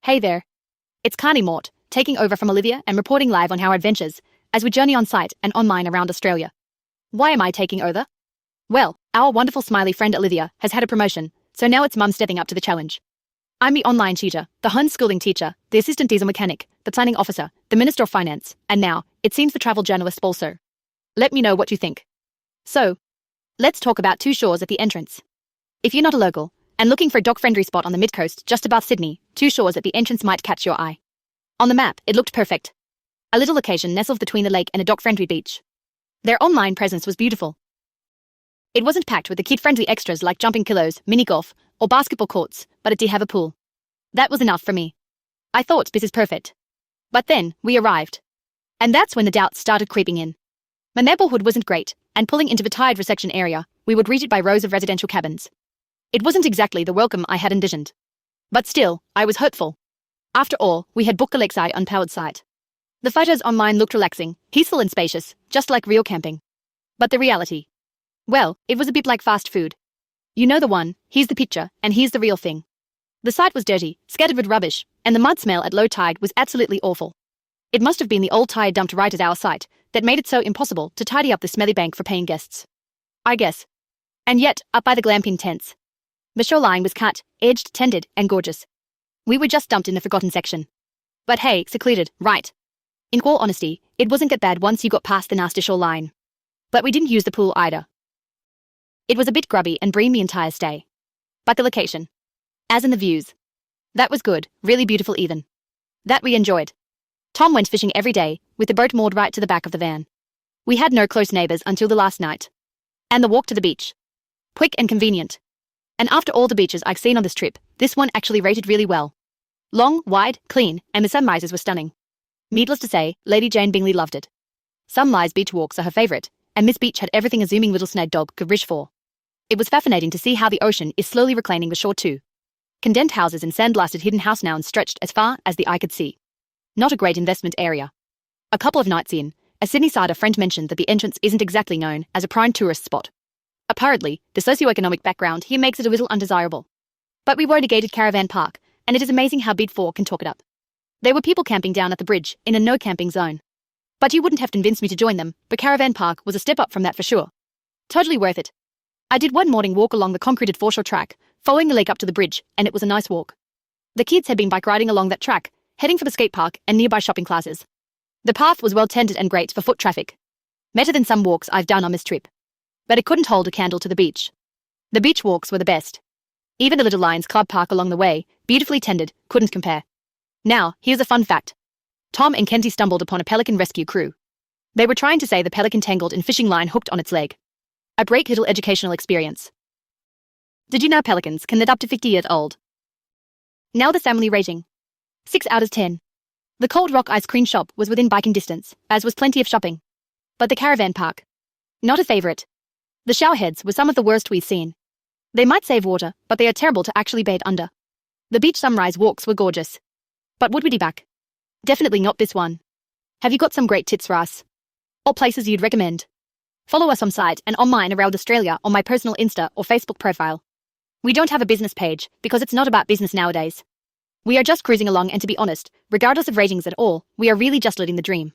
Hey there. It's Carney Mort, taking over from Olivia and reporting live on our adventures as we journey on site and online around Australia. Why am I taking over? Well, our wonderful smiley friend Olivia has had a promotion, so now it's mum stepping up to the challenge. I'm the online tutor, the homeschooling teacher, the assistant diesel mechanic, the planning officer, the minister of finance, and now, it seems the travel journalist also. Let me know what you think. So, let's talk about two shores at the entrance. If you're not a local, and looking for a dog-friendly spot on the mid-coast just above Sydney, two shores at the entrance might catch your eye. On the map, it looked perfect. A little location nestled between the lake and a dog-friendly beach. Their online presence was beautiful. It wasn't packed with the kid-friendly extras like jumping pillows, mini-golf, or basketball courts, but it did have a pool. That was enough for me. I thought this is perfect. But then, we arrived. And that's when the doubts started creeping in. My neighbourhood wasn't great, and pulling into the tired reception area, we were greeted by rows of residential cabins. It wasn't exactly the welcome I had envisioned. But still, I was hopeful. After all, we had booked the lakeside unpowered site. The photos online looked relaxing, peaceful and spacious, just like real camping. But the reality? Well, it was a bit like fast food. You know the one, here's the picture, and here's the real thing. The site was dirty, scattered with rubbish, and the mud smell at low tide was absolutely awful. It must have been the old tire dumped right at our site that made it so impossible to tidy up the smelly bank for paying guests. I guess. And yet, up by the glamping tents, the shoreline was cut, edged, tended, and gorgeous. We were just dumped in the forgotten section. But hey, secluded, right? In all honesty, it wasn't that bad once you got past the nasty shoreline. But we didn't use the pool either. It was a bit grubby and bream the entire stay. But the location. As in the views. That was good, really beautiful even. That we enjoyed. Tom went fishing every day, with the boat moored right to the back of the van. We had no close neighbours until the last night. And the walk to the beach. Quick and convenient. And after all the beaches I've seen on this trip, this one actually rated really well. Long, wide, clean, and the sunrises were stunning. Needless to say, Lady Jane Bingley loved it. Sunrise beach walks are her favourite, and this beach had everything a zooming little snag dog could wish for. It was fascinating to see how the ocean is slowly reclaiming the shore too. Condemned houses and sandblasted hidden house nouns stretched as far as the eye could see. Not a great investment area. A couple of nights in, a Sydney-sider friend mentioned that the entrance isn't exactly known as a prime tourist spot. Apparently, the socioeconomic background here makes it a little undesirable. But we were at a gated caravan park, and it is amazing how Big Four can talk it up. There were people camping down at the bridge, in a no-camping zone. But you wouldn't have convinced me to join them, but caravan park was a step up from that for sure. Totally worth it. I did one morning walk along the concreted foreshore track, following the lake up to the bridge, and it was a nice walk. The kids had been bike riding along that track, heading for the skate park and nearby shopping classes. The path was well tended and great for foot traffic. Better than some walks I've done on this trip. But it couldn't hold a candle to the beach. The beach walks were the best. Even the Little Lions Club Park along the way, beautifully tended, couldn't compare. Now, here's a fun fact. Tom and Kenzie stumbled upon a pelican rescue crew. They were trying to say the pelican tangled in fishing line hooked on its leg. A great little educational experience. Did you know pelicans can live up to 50 years old? Now the family rating. 6 out of 10. The Cold Rock ice cream shop was within biking distance, as was plenty of shopping. But the caravan park. Not a favourite. The showerheads were some of the worst we've seen. They might save water, but they are terrible to actually bathe under. The beach sunrise walks were gorgeous. But would we be back? Definitely not this one. Have you got some great tips for us? Or places you'd recommend? Follow us on site and on mine around Australia on my personal Insta or Facebook profile. We don't have a business page because it's not about business nowadays. We are just cruising along, and to be honest, regardless of ratings at all, we are really just living the dream.